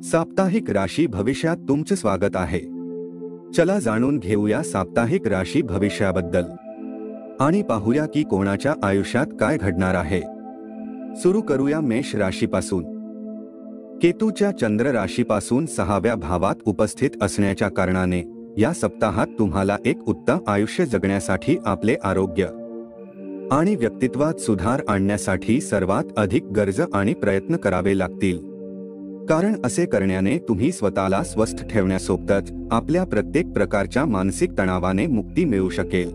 साप्ताहिक राशी भविष्यात तुमचे स्वागत आहे। चला जाणून घेऊया साप्ताहिक राशी भविष्याबद्दल आणि पाहूया की कोणाच्या आयुष्यात काय घडणार आहे। सुरू करूया मेष राशीपासून। केतूच्या चंद्र राशीपासून 6व्या भावात उपस्थित असण्याच्या कारणाने या सप्ताहात तुम्हाला एक उत्तम आयुष्य जगण्यासाठी आपले आरोग्य आणि व्यक्तित्वात सुधार आणण्यासाठी सर्वात अधिक गरज आणि प्रयत्न करावे लागतील। कारण असे करण्याने तुम्ही स्वतःला स्वस्थ ठेवण्यासोबतच आपल्या प्रत्येक प्रकारच्या मानसिक तणावाने मुक्ती मिळू शकेल।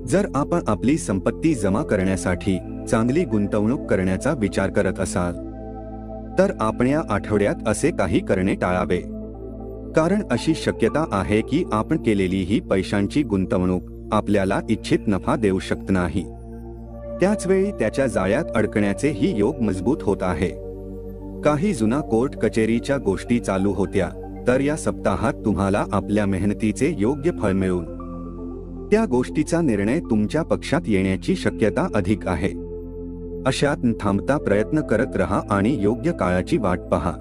जर आपण आपली संपत्ती जमा करण्यासाठी चांगली गुंतवणूक करण्याचा विचार करत असाल तर आपण या आठवड्यात असे काही करणे टाळावे, कारण अशी शक्यता आहे की आपण केलेली ही पैशांची गुंतवणूक आपल्याला इच्छित नफा देऊ शकत नाही। त्याचवेळी त्याच्या जाळ्यात अडकण्याचे योग मजबूत होत आहे। काही जुना कोर्ट कचेरीच्या गोष्टी चालू होत्या तर या सप्ताहात तुम्हाला आपल्या मेहनतीचे योग्य फळ मिळून त्या गोष्टीचा निर्णय तुमच्या पक्षात येण्याची शक्यता अधिक आहे। अशात न थांबता प्रयत्न करत रहा आणि योग्य काळाची वाट पहा।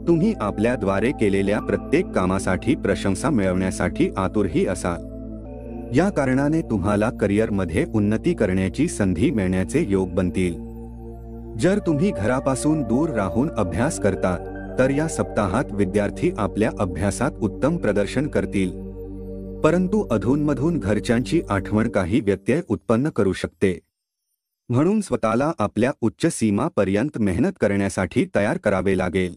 तुम्ही आपल्याद्वारे केलेल्या प्रत्येक कामासाठी प्रशंसा मिळवण्यासाठी आतुरही असाल। या कारणाने तुम्हाला करिअरमध्ये उन्नती करण्याची संधी मिळण्याचे योग बनतील। जर तुम्ही घरापासून दूर राहून अभ्यास करतात तर या सप्ताहात विद्यार्थी आपल्या अभ्यासात उत्तम प्रदर्शन करतील, परंतु अधूनमधून घरच्यांची आठवण काही व्यत्यय उत्पन्न करू शकते। म्हणून स्वतःला आपल्या उच्च सीमापर्यंत मेहनत करण्यासाठी तयार करावे लागेल।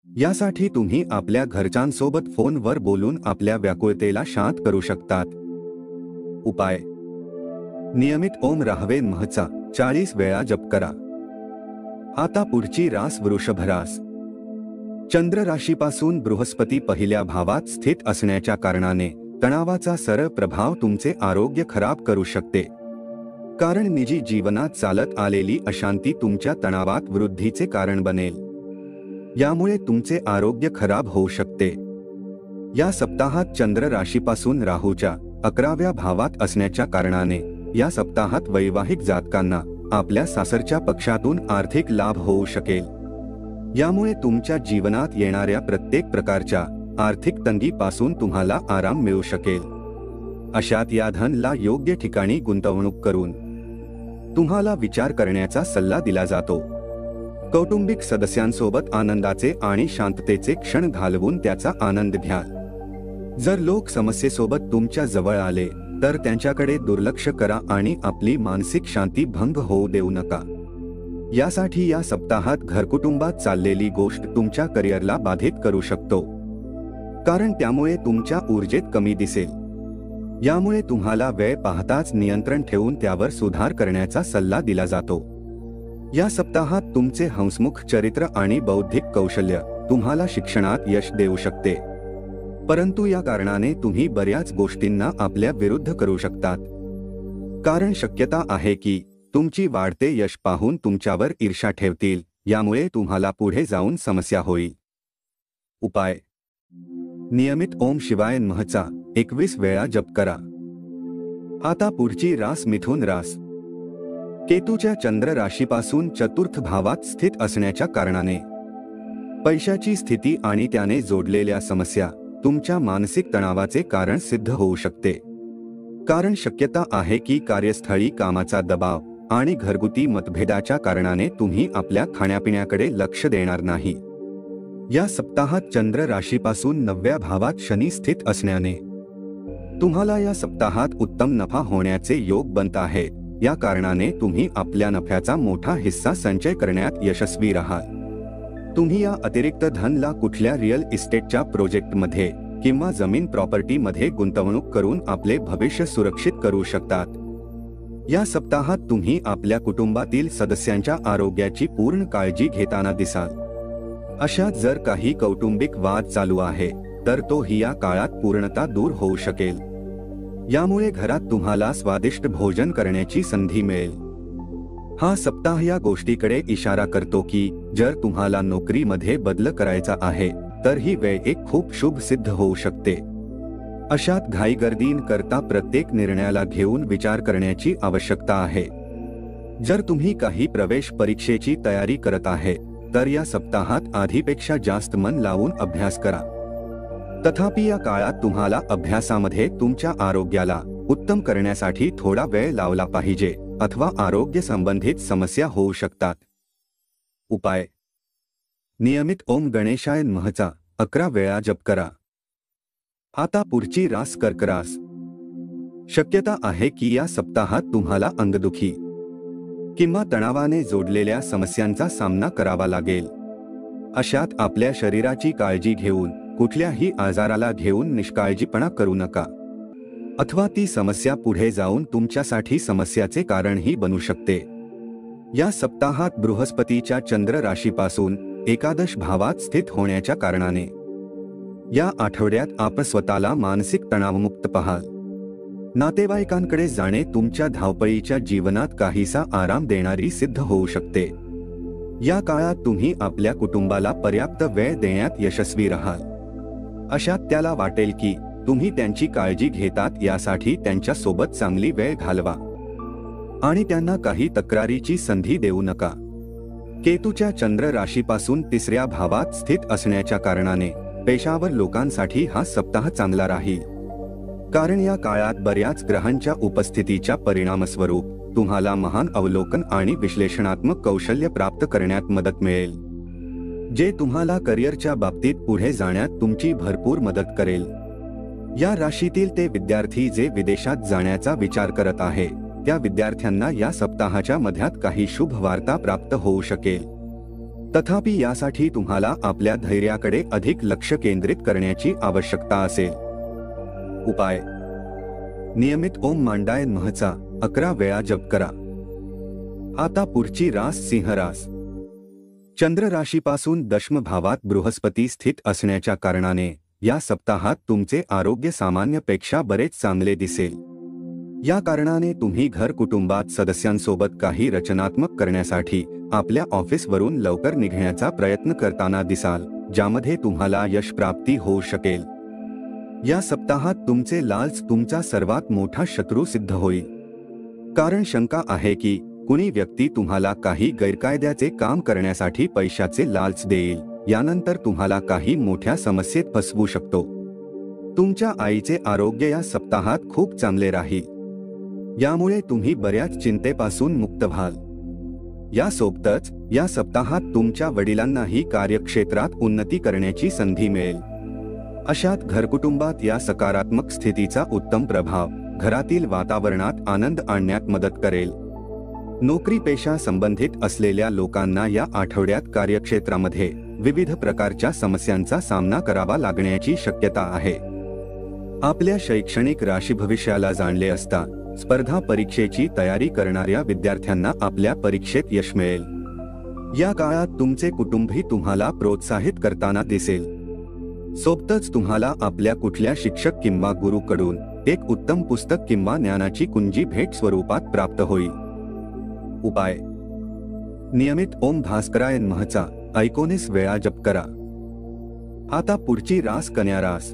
यासाठी तुम्ही आपल्या घरच्यांसोबत फोनवर बोलून आपल्या व्याकुळतेला शांत करू शकतात। उपाय: नियमित ओम राहवेन महचा 40 वेळा जप करा। आता पुढची रास वृषभ रास। चंद्र राशीपासून बृहस्पती पहिल्या भावात स्थित असण्याच्या कारणाने तणावाचा सरळ प्रभाव तुमचे आरोग्य खराब करू शकते, कारण निजी जीवनात चालत आलेली अशांती तुमच्या तणावात वृद्धीचे कारण बनेल। यामुळे तुमचे आरोग्य खराब होऊ शकते। या सप्ताहात चंद्र राशीपासून राहूच्या 11व्या भावात असण्याच्या कारणाने या सप्ताहात वैवाहिक जातकांना आपल्या सासरच्या पक्षातून आर्थिक लाभ होऊ शकेल। यामुळे तुमच्या जीवनात येणाऱ्या प्रत्येक प्रकारच्या आर्थिक तंगीपासून तुम्हाला आराम मिळू शकेल। अशात या धनला योग्य ठिकाणी गुंतवणूक करून तुम्हाला विचार करण्याचा सल्ला दिला जातो। कौटुंबिक सदस्यांसोबत आनंदाचे आणि शांततेचे क्षण घालवून त्याचा आनंद घ्या। जर लोक समस्येसोबत तुमच्या जवळ आले तर त्यांच्याकडे दुर्लक्ष करा आणि आपली मानसिक शांती भंग होऊ देऊ नका। यासाठी या सप्ताहात घरकुटुंबात चाललेली गोष्ट तुमच्या करिअरला बाधित करू शकतो, कारण त्यामुळे तुमच्या ऊर्जेत कमी दिसेल। यामुळे तुम्हाला वेळ पाहताच नियंत्रण ठेवून त्यावर सुधार करण्याचा सल्ला दिला जातो। या सप्ताहात तुमचे हंसमुख चरित्र आणि बौद्धिक कौशल्य तुम्हाला शिक्षणात यश देऊ शकते, परंतु या कारणाने तुम्ही बऱ्याच गोष्टींना आपल्या विरुद्ध करू शकतात, कारण शक्यता आहे की तुमची वाढते यश पाहून तुमच्यावर ईर्ष्या ठेवतील। यामुळे तुम्हाला पुढे जाऊन समस्या होईल। उपाय: नियमित ओम शिवाय नमःचा 21 वेळा जप करा। आता पुढची रास मिथुन रास। केतूच्या चंद्र राशीपासून चतुर्थ भावात स्थित असण्याच्या कारणाने पैशाची स्थिती आणि त्याने जोडलेल्या समस्या तुमच्या मानसिक तणावाचे कारण सिद्ध होऊ शकते, कारण शक्यता आहे की कार्यस्थळी कामाचा दबाव आणि घरगुती मतभेदाच्या कारणाने तुम्ही आपल्या खाण्यापिण्याकडे लक्ष देणार नाही। या सप्ताहात चंद्र राशीपासून 9व्या भावात शनी स्थित असण्याने तुम्हाला या सप्ताहात उत्तम नफा होण्याचे योग बनत आहेत। या कारणाने तुम्ही आपल्या नफ्याचा मोठा हिस्सा संचय करण्यात यशस्वी राहाल। तुम्ही या अतिरिक्त धनला कुठल्या रिअल इस्टेटच्या प्रोजेक्टमध्ये किंवा जमीन प्रॉपर्टीमध्ये गुंतवणूक करून आपले भविष्य सुरक्षित करू शकतात। या सप्ताहात तुम्ही आपल्या कुटुंबातील सदस्यांच्या आरोग्याची पूर्ण काळजी घेताना दिसाल। अशात जर काही कौटुंबिक वाद चालू आहे तर तो ही या काळात पूर्णतः दूर होऊ शकेल। यामुळे घरात तुम्हाला स्वादिष्ट भोजन करण्याची संधी मिळेल। हा सप्ताह या गोष्टीकडे इशारा करतो की जर तुम्हाला नोकरीमध्ये बदल करायचा आहे तर ही वेळ एक खूप शुभ सिद्ध होऊ शकते। अशात घाईगर्दी न करता प्रत्येक निर्णयाला घेऊन विचार करण्याची आवश्यकता आहे। जर तुम्ही काही प्रवेश परीक्षेची तयारी करत आहे तर या सप्ताहात आधीपेक्षा जास्त मन लावून अभ्यास करा। तथापि या काळात तुम्हाला अभ्यासामध्ये तुमच्या आरोग्याला उत्तम करण्यासाठी थोडा वेळ लावला पाहिजे अथवा आरोग्य संबंधित समस्या होऊ शकतात। उपाय: नियमित ओम गणेशाय नमःचा 11 वेळा जप करा। आता पुढची रास कर्क रास। शक्यता आहे की या सप्ताहात तुम्हाला अंगदुखी किंवा तणावाने जोडलेल्या समस्यांचा सामना करावा लागेल। अशात आपल्या शरीराची काळजी घेऊन कुठल्याही आजाराला घेऊन निष्काळजीपणा करू नका, अथवा ती समस्या पुढे जाऊन तुमच्यासाठी समस्याचे कारणही बनू शकते। या सप्ताहात बृहस्पतीच्या चंद्र राशीपासून एकादश भावात स्थित होण्याच्या कारणाने या आठवड्यात आपण स्वतःला मानसिक तणावमुक्त पाहाल। नातेवाईकांकडे जाणे तुमच्या धावपळीच्या जीवनात काहीसा आराम देणारी सिद्ध होऊ शकते। या काळात तुम्ही आपल्या कुटुंबाला पर्याप्त वेळ देण्यात यशस्वी राहाल। अशात त्याला वाटेल की तुम्ही त्यांची काळजी घेतात, यासाठी त्यांच्या सोबत चांगली वेळ घालवा आणि त्यांना काही तक्रारीची संधी देऊ नका। केतूच्या चंद्र राशीपासून 3ऱ्या भावात स्थित असण्याच्या कारणाने पेशावर लोकांसाठी हा सप्ताह चांगला राहील, कारण या काळात बऱ्याच ग्रहांच्या उपस्थितीच्या परिणामस्वरूप तुम्हाला महान अवलोकन आणि विश्लेषणात्मक कौशल्य प्राप्त करण्यात मदत मिळेल, जे तुम्हाला करिअरच्या बाबतीत पुढे जाण्यात तुमची भरपूर मदत करेल। या राशीतील ते विद्यार्थी जे विदेशात जाण्याचा विचार करत आहे, त्या विद्यार्थ्यांना या सप्ताहाच्या मध्यात काही शुभ वार्ता प्राप्त होऊ शकेल। तथापि यासाठी तुम्हाला आपल्या धैर्याकडे अधिक लक्ष केंद्रित करण्याची आवश्यकता असेल। उपाय: नियमित ओम मांडाय नमःचा 11 वेळा जप करा। आता पुढची रास सिंह रास। चंद्र राशीपासून दशम भावात बृहस्पती स्थित असण्याच्या कारणाने या सप्ताहात तुमचे आरोग्य सामान्यपेक्षा बरेच चांगले दिसेल। या कारणाने तुम्ही घर कुटुंबात सदस्यांसोबत काही रचनात्मक करण्यासाठी आपल्या ऑफिसवरून लवकर निघण्याचा प्रयत्न करताना दिसाल, ज्यामध्ये तुम्हाला यश प्राप्ती होऊ शकेल। या सप्ताहात तुमचे लालच तुमचा सर्वात मोठा शत्रू सिद्ध होईल, कारण शंका आहे की कुणी व्यक्ती तुम्हाला काही गैरकायद्याचे काम करण्यासाठी पैशाचे लालच देईल। यानंतर तुम्हाला काही मोठ्या समस्येत फसवू शकतो। तुमच्या आईचे आरोग्य या सप्ताहात खूप चांगले राहील, यामुळे तुम्ही बऱ्याच चिंतेपासून मुक्त व्हाल। यासोबतच या सप्ताहात तुमच्या वडिलांनाही कार्यक्षेत्रात उन्नती करण्याची संधी मिळेल। अशात घरकुटुंबात या सकारात्मक स्थितीचा उत्तम प्रभाव घरातील वातावरणात आनंद आणण्यात मदत करेल। नोकरी पेशा संबंधित असलेल्या लोकांना या आठवड्यात कार्यक्षेत्रामध्ये विविध प्रकारच्या समस्यांचा सामना करावा लागण्याची शक्यता आहे। आपल्या शैक्षणिक राशी भविष्याला जाणले असता स्पर्धा परीक्षेची तयारी करणाऱ्या विद्यार्थ्यांना आपल्या परीक्षेत यश मिळेल। या काळात तुमचे कुटुंबही तुम्हाला प्रोत्साहित करताना दिसेल। सोबतच तुम्हाला आपल्या कुठल्या शिक्षक किंवा गुरुकडून एक उत्तम पुस्तक किंवा ज्ञानाची कुंजी भेट स्वरूपात प्राप्त होईल। उपाय: नियमित ओम भास्कराय नमःचा 19 वेळा जप करा। आता पुढची रास कन्या रास।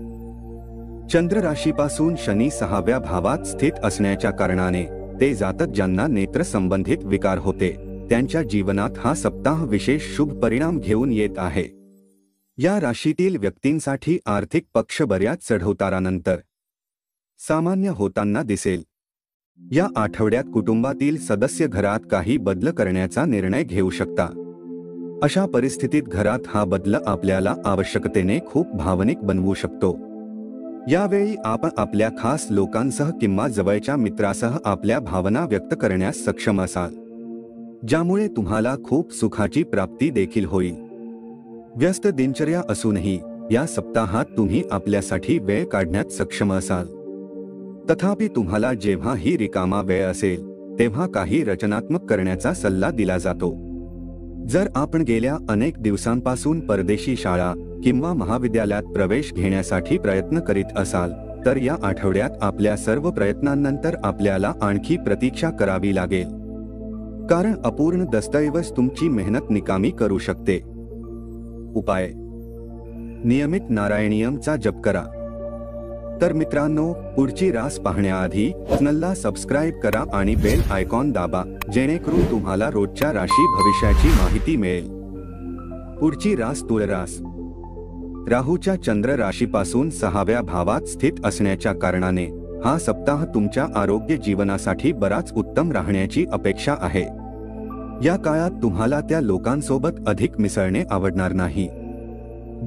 चंद्र राशीपासून शनी 6व्या भावात स्थित असण्याच्या कारणाने ते जातक ज्यांना नेत्र संबंधित विकार होते, त्यांच्या जीवनात हा सप्ताह विशेष शुभ परिणाम घेऊन येत आहे। या राशीतील व्यक्तींसाठी आर्थिक पक्ष बऱ्याच चढउतारानंतर सामान्य होताना दिसेल। या आठवड्यात कुटुंबातील सदस्य घरात काही बदल करण्याचा निर्णय घेऊ शकता। अशा परिस्थितीत घरात हा बदल आपल्याला आवश्यकतेने खूप भावनिक बनवू शकतो। यावेळी आपण आपल्या खास लोकांसह किंवा जवळच्या मित्रासह आपल्या भावना व्यक्त करण्यास सक्षम असाल, ज्यामुळे तुम्हाला खूप सुखाची प्राप्ती देखील होईल। व्यस्त दिनचर्या असूनही या सप्ताहात तुम्ही आपल्यासाठी वेळ काढण्यात सक्षम असाल। तथापि तुम्हाला जेव्हा ही रिकामा वेळ असेल तेव्हा काही रचनात्मक करण्याचा सल्ला दिला जातो। जर आपण गेल्या अनेक दिवसांपासून परदेशी शाळा किंवा महाविद्यालयात प्रवेश घेण्यासाठी प्रयत्न करीत असाल तर या आठवड्यात आपल्या सर्व प्रयत्नांनंतर आपल्याला आणखी प्रतीक्षा करावी लागेल, कारण अपूर्ण दस्तऐवज तुमची मेहनत निकामी करू शकते। उपाय: नियमित नारायणीयमचा जप करा। तर मित्रांनो, पुढची रास पाहण्याआधी चॅनलला सबस्क्राइब करा आणि बेल आयकॉन दाबा, जेणेकरून तुम्हाला रोजच्या राशी भविष्याची माहिती मिळेल। पुढची रास तुळ रास. राहूच्या चंद्र राशीपासून 6व्या भावात स्थित असण्याच्या कारणाने हा सप्ताह तुमच्या आरोग्य जीवनासाठी बराच उत्तम राहण्याची अपेक्षा आहे. या काळात तुम्हाला त्या लोकांसोबत अधिक मिसळणे आवडणार नाही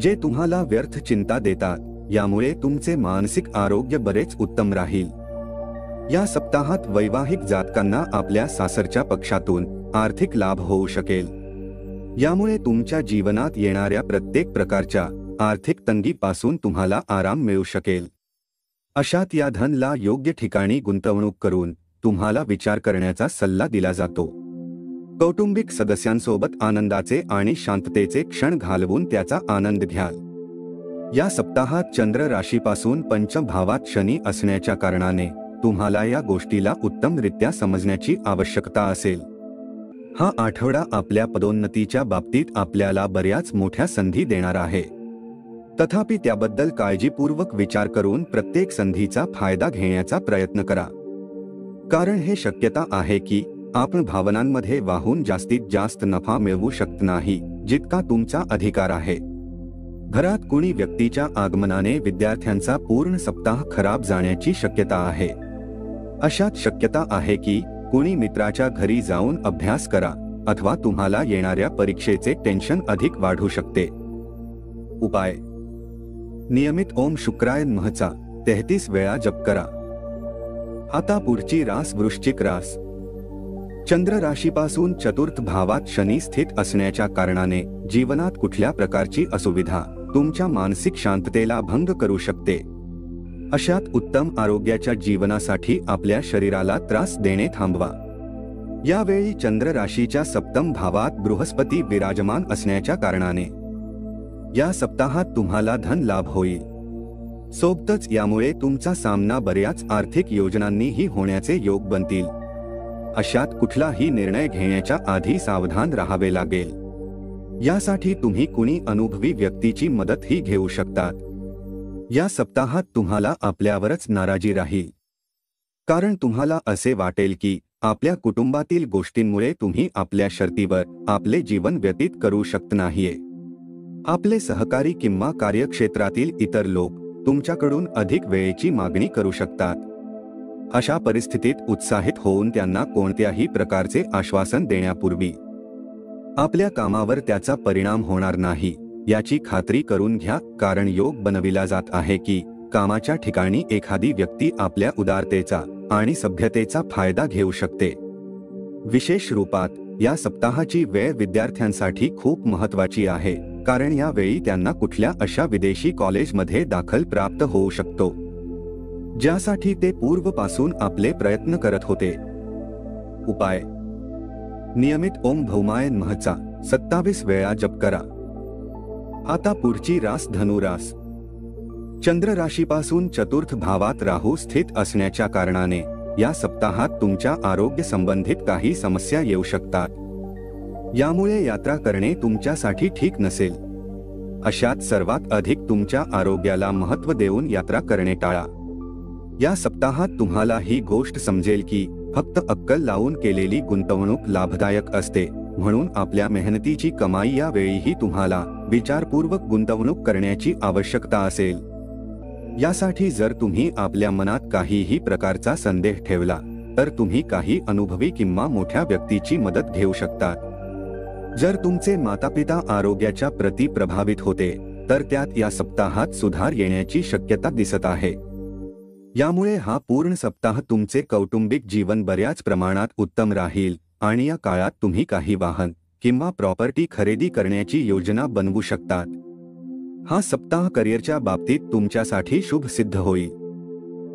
जे तुम्हाला व्यर्थ चिंता देतात. यामुळे तुमचे मानसिक आरोग्य बरेच उत्तम राहील. या सप्ताहात वैवाहिक जातकांना आपल्या सासरच्या पक्षातून आर्थिक लाभ होऊ शकेल. यामुळे तुमच्या जीवनात येणाऱ्या प्रत्येक प्रकारच्या आर्थिक तंगीपासून तुम्हाला आराम मिळू शकेल. अशात या धनला योग्य ठिकाणी गुंतवणूक करून तुम्हाला विचार करण्याचा सल्ला दिला जातो. कौटुंबिक सदस्यांसोबत आनंदाचे आणि शांततेचे क्षण घालवून त्याचा आनंद घ्याल. या सप्ताहात चंद्र राशीपासून पंचम भावात शनी असण्याच्या कारणाने तुम्हाला या गोष्टीला उत्तमरित्या समजण्याची आवश्यकता असेल. हा आठवडा आपल्या पदोन्नतीच्या बाबतीत आपल्याला बऱ्याच मोठ्या संधी देणार आहे. तथापि त्याबद्दल काळजीपूर्वक विचार करून प्रत्येक संधीचा फायदा घेण्याचा प्रयत्न करा. कारण हे शक्यता आहे की आपण भावनांमध्ये वाहून जास्तीत जास्त नफा मिळवू शकत नाही जितका तुमचा अधिकार आहे. घरात कुणी व्यक्तीच्या आगमनाने विद्यार्थ्यांचा पूर्ण सप्ताह खराब जाण्याची शक्यता आहे. अशात शक्यता आहे की कुणी मित्राच्या घरी जाऊन अभ्यास करा अथवा तुम्हाला येणाऱ्या परीक्षेचे टेन्शन अधिक वाढू शकते. उपाय: नियमित ओम शुक्राय नमःचा 33 वेळा जप करा. आता पुढची रास वृश्चिक रास. चंद्र राशीपासून चतुर्थ भावात शनी स्थित असण्याच्या कारणाने जीवनात कुठल्या प्रकारची असुविधा तुमच्या मानसिक शांततेला भंग करू शकते. अशात उत्तम आरोग्याच्या जीवनासाठी आपल्या शरीराला त्रास देणे थांबवा. यावेळी चंद्र राशीच्या सप्तम भावात बृहस्पती विराजमान असण्याच्या कारणाने या सप्ताहात तुम्हाला धन लाभ होईल. सोबतच यामुळे तुमचा सामना बऱ्याच आर्थिक योजनांनीही होण्याचे योग बनतील. अशात कुठलाही निर्णय घेण्याच्या आधी सावधान राहावे लागेल. यासाठी तुम्ही कुणी अनुभवी व्यक्तीची मदतही घेऊ शकतात. या सप्ताहात तुम्हाला आपल्यावरच नाराजी राहील. कारण तुम्हाला असे वाटेल की आपल्या कुटुंबातील गोष्टींमुळे तुम्ही आपल्या शर्तीवर आपले जीवन व्यतीत करू शकत नाहीये. आपले सहकारी किंवा कार्यक्षेत्रातील इतर लोक तुमच्याकडून अधिक वेळेची मागणी करू शकतात. अशा परिस्थितीत उत्साहित होऊन त्यांना कोणत्याही प्रकारचे आश्वासन देण्यापूर्वी आपल्या कामावर त्याचा परिणाम होणार नाही याची खात्री करून घ्या. कारण योग बनविला जात आहे की कामाच्या ठिकाणी एखादी व्यक्ती आपल्या उदारतेचा आणि सभ्यतेचा फायदा घेऊ शकते. विशेष रूपात या सप्ताहाची वेळ विद्यार्थ्यांसाठी खूप महत्त्वाची आहे. कारण या वेळी त्यांना कुठल्या अशा विदेशी कॉलेजमध्ये दाखल प्राप्त होऊ शकतो ज्यासाठी ते पूर्वपासून आपले प्रयत्न करत होते. उपाय: नियमित ओम भौमाय नमःचा 27 वेळा जप करा. आता पुढची रास धनु रास. चंद्र राशीपासून चतुर्थ भावात राहू स्थित असण्याच्या कारणाने या सप्ताहात तुमच्या आरोग्य संबंधित काही समस्या येऊ शकतात. यामुळे यात्रा करणे तुमच्यासाठी ठीक नसेल. अशात सर्वात अधिक तुमच्या आरोग्याला महत्त्व देऊन यात्रा करणे टाळा. या सप्ताहात तुम्हाला ही गोष्ट समजेल की फक्त अक्कल लावून केलेली गुंतवणूक लाभदायक असते. म्हणून आपल्या मेहनतीची कमाई या वेळीही तुम्हाला विचारपूर्वक गुंतवणूक करण्याची आवश्यकता असेल. यासाठी जर तुम्ही आपल्या मनात काहीही प्रकारचा संदेह ठेवला तर तुम्ही काही अनुभवी किंवा मोठ्या व्यक्तीची मदत घेऊ शकतात. जर तुमचे मातापिता आरोग्याच्या प्रति प्रभावित होते तर त्यात या सप्ताहात सुधार येण्याची शक्यता दिसत आहे. यामुळे हा पूर्ण सप्ताह तुमचे कौटुंबिक जीवन बऱ्याच प्रमाणात उत्तम राहील आणि या काळात तुम्ही काही वाहन किंवा प्रॉपर्टी खरेदी करण्याची योजना बनवू शकतात. हा सप्ताह करिअरच्या बाबतीत तुमच्यासाठी शुभ सिद्ध होईल.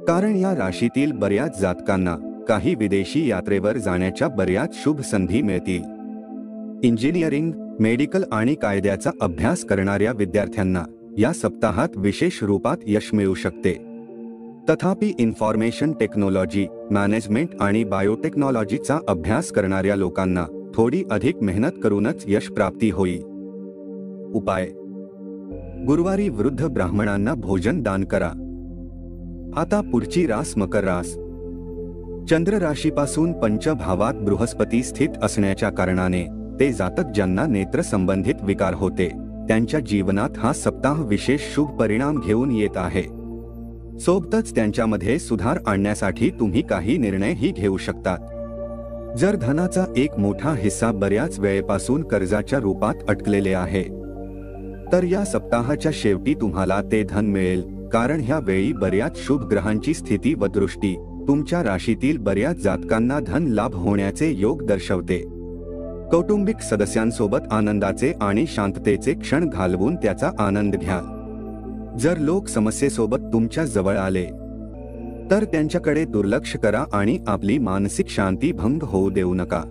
कारण या राशीतील बऱ्याच जातकांना काही विदेशी यात्रेवर जाण्याच्या बऱ्याच शुभ संधी मिळतील. इंजिनिअरिंग, मेडिकल आणि कायद्याचा अभ्यास करणाऱ्या विद्यार्थ्यांना या सप्ताहात विशेष रूपात यश मिळू शकते. तथापि इन्फॉर्मेशन टेक्नॉलॉजी, मॅनेजमेंट आणि बायोटेक्नॉलॉजीचा अभ्यास करणाऱ्या लोकांना थोडी अधिक मेहनत करूनच यश प्राप्ती होईल. उपाय: गुरुवारी वृद्ध ब्राह्मणांना भोजन दान करा. आता पुढची रास मकर रास. चंद्र राशीपासून पंचभावात बृहस्पती स्थित असण्याच्या कारणाने ते जातक ज्यांना नेत्र संबंधित विकार होते त्यांच्या जीवनात हा सप्ताह विशेष शुभ परिणाम घेऊन येत आहे. सोबतच त्यांच्यामध्ये सुधार आणण्यासाठी तुम्ही काही निर्णयही घेऊ शकतात. जर धनाचा एक मोठा हिस्सा बऱ्याच वेळेपासून कर्जाच्या रूपात अटकलेले आहे तर या सप्ताहाच्या शेवटी तुम्हाला ते धन मिळेल, कारण ह्या वेळी बऱ्याच शुभ ग्रहांची स्थिती व दृष्टी तुमच्या राशीतील बऱ्याच जातकांना धन लाभ होण्याचे योग दर्शवते. कौटुंबिक सदस्यांसोबत आनंदाचे आणि शांततेचे क्षण घालवून त्याचा आनंद घ्या. जर लोक समस्येसोबत तुमच्या जवळ आले तर त्यांच्याकडे दुर्लक्ष करा आणि आपली मानसिक शांती भंग होऊ देऊ नका.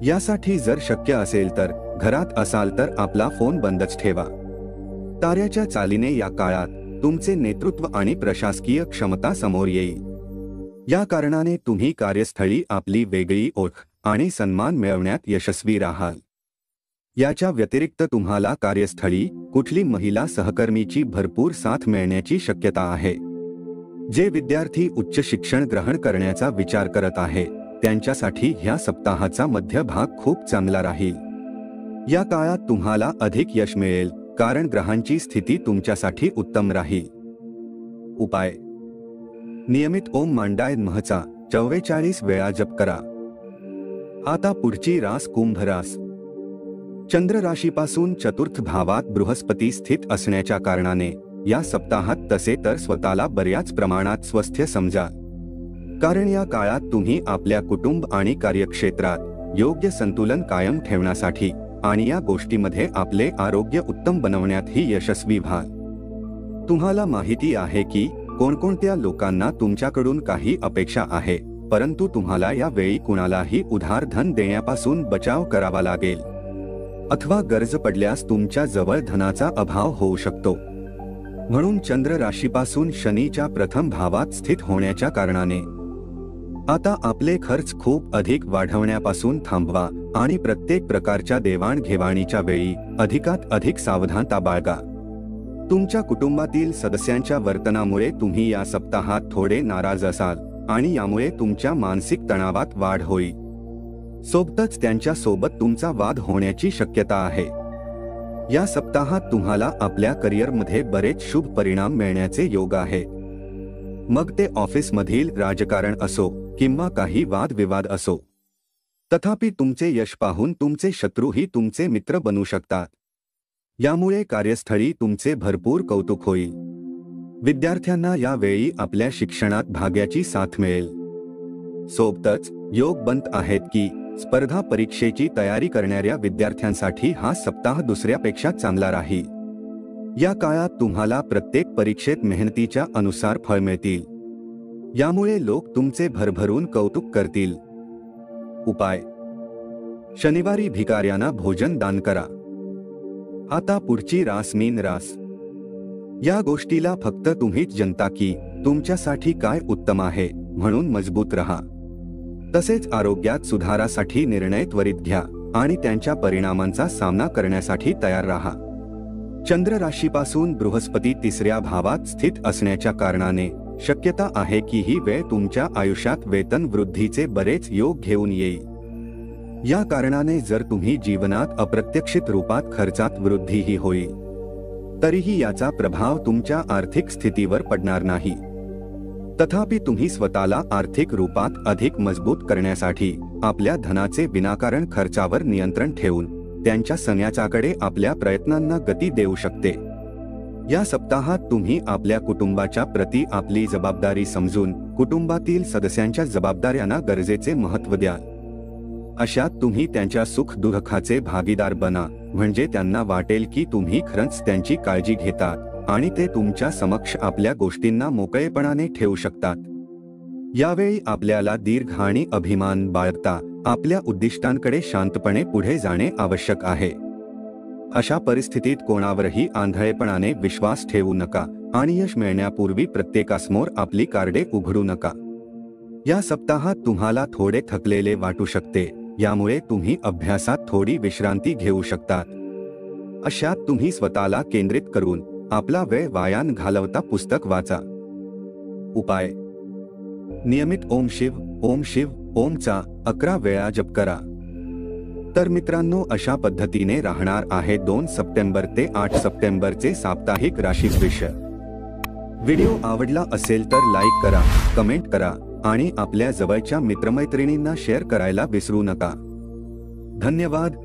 यासाठी जर शक्य असेल तर घरात असाल तर आपला फोन बंदच ठेवा. ताऱ्याच्या चालीने या काळात तुमचे नेतृत्व आणि प्रशासकीय क्षमता समोर येईल. या कारणाने तुम्ही कार्यस्थळी आपली वेगळी ओळख आणि सन्मान मिळवण्यात यशस्वी राहाल. याच्या व्यतिरिक्त तुम्हाला कार्यस्थळी कुठली महिला सहकर्मीची भरपूर साथ मिळण्याची शक्यता आहे. जे विद्यार्थी उच्च शिक्षण ग्रहण करण्याचा विचार करत आहे त्यांच्यासाठी ह्या सप्ताहाचा मध्यभाग खूप चांगला राहील. या काळात तुम्हाला अधिक यश मिळेल, कारण ग्रहांची स्थिती तुमच्यासाठी उत्तम राहील. उपाय: नियमित ओम मांडाय नमःचा 44 वेळा जप करा. आता पुढची रास कुंभ रास. चंद्र राशीपासून चतुर्थ भावात बृहस्पती स्थित असण्याच्या कारणाने या सप्ताहात तसे तर स्वतःला बऱ्याच प्रमाणात स्वस्थ समजा, कारण या काळात तुम्ही आपल्या कुटुंब आणि कार्यक्षेत्रात योग्य संतुलन कायम ठेवण्यासाठी आणि या गोष्टीमध्ये आपले आरोग्य उत्तम बनवण्यातही यशस्वी व्हाल. तुम्हाला माहिती आहे की कोणकोणत्या लोकांना तुमच्याकडून काही अपेक्षा आहे, परंतु तुम्हाला या वेळी कुणालाही उधार धन देण्यापासून बचाव करावा लागेल अथवा गरज पडल्यास तुमच्या जवळ धनाचा अभाव होऊ शकतो. म्हणून चंद्र राशीपासून शनीच्या प्रथम भावात स्थित होण्याच्या कारणाने आता आपले खर्च खूप अधिक वाढवण्यापासून थांबवा आणि प्रत्येक प्रकारच्या देवाणघेवाणीच्या वेळी अधिकात अधिक सावधानता बाळगा. तुमच्या कुटुंबातील सदस्यांच्या वर्तनामुळे तुम्ही या सप्ताहात थोडे नाराज असाल आणि यामुळे तुमच्या मानसिक तणावात वाढ होईल. सोबतच त्यांच्या सोबत तुमचा वाद होण्याची शक्यता आहे. या सप्ताहात तुम्हाला आपल्या करिअरमध्ये बरेच शुभ परिणाम मिळण्याचे योग आहेत. मग ते ऑफिसमधील राजकारण असो किंवा काही वादविवाद असो. तथापि तुमचे यश पाहून तुमचे शत्रूही तुमचे मित्र बनू शकतात. यामुळे कार्यस्थळी तुमचे भरपूर कौतुक होईल. विद्यार्थ्यांना यावेळी आपल्या शिक्षणात भाग्याची साथ मिळेल. सोबतच योग बनत आहेत की स्पर्धा परीक्षेची तयारी करणाऱ्या विद्यार्थ्यांसाठी हा सप्ताह दुसऱ्यापेक्षा चांगला राहील. या काळात तुम्हाला प्रत्येक परीक्षेत मेहनतीच्या अनुसार फळ मिळतील. यामुळे लोक तुमचे भरभरून कौतुक करतील. उपाय: शनिवारी भिकाऱ्यांना भोजन दान करा. आता पुढची रास मीन रास. या गोष्टीला फक्त तुम्हीच जनता की तुमच्यासाठी काय उत्तम आहे म्हणून मजबूत रहा. तसेच आरोग्यात सुधारासाठी निर्णय त्वरित घ्या आणि त्यांच्या परिणामांचा सामना करण्यासाठी तयार राहा. चंद्र राशीपासून बृहस्पती तिसऱ्या भावात स्थित असण्याच्या कारणाने शक्यता आहे की ही वेळ तुमच्या आयुष्यात वेतन वृद्धीचे बरेच योग घेऊन येईल. या कारणाने जर तुम्ही जीवनात अप्रत्यक्षित रूपात खर्चात वृद्धीही होईल, तरीही याचा प्रभाव तुमच्या आर्थिक स्थितीवर पडणार नाही. तथापि तुम्ही स्वतःला आर्थिक रूपात अधिक मजबूत करण्यासाठी आपल्या धनाचे विनाकारण खर्चावर नियंत्रण ठेवून त्यांच्या सन्याच्याकडे आपल्या प्रयत्नांना गती देऊ शकते. या सप्ताहात तुम्ही आपल्या कुटुंबाच्या प्रती आपली जबाबदारी समजून कुटुंबातील सदस्यांच्या जबाबदाऱ्यांना गरजेचे महत्त्व द्या. अशात तुम्ही त्यांच्या सुख दुःखाचे भागीदार बना, म्हणजे त्यांना वाटेल की तुम्ही खरंच त्यांची काळजी घेतात आणि ते तुमच्या समक्ष आपल्या गोष्टींना मोकळेपणाने ठेवू शकतात. यावेळी आपल्याला दीर्घ आणि अभिमान बाळगता आपल्या उद्दिष्टांकडे शांतपणे पुढे जाणे आवश्यक आहे. अशा परिस्थितीत कोणावरही आंधळेपणाने विश्वास ठेवू नका आणि यश मिळण्यापूर्वी प्रत्येकासमोर आपली कार्डे उघडू नका. या सप्ताहात तुम्हाला थोडे थकलेले वाटू शकते, यामुळे तुम्ही अभ्यासात थोडी विश्रांती घेऊ शकतात. अशात तुम्ही स्वतःला केंद्रित करून आपला वेळ वाया न घालवता पुस्तक वाचा. उपाय: नियमित ओम शिव ओमचा 11 वेळा जप करा. तर मित्रांनो, अशा पद्धतीने राहणार आहे 2 सप्टेंबर ते 8 सप्टेंबरचे साप्ताहिक राशी भविष्य. व्हिडिओ आवडला असेल तर लाईक करा, कमेंट करा आणि आपल्या जवळच्या मित्रमैत्रिणींना शेअर करायला विसरू नका. धन्यवाद.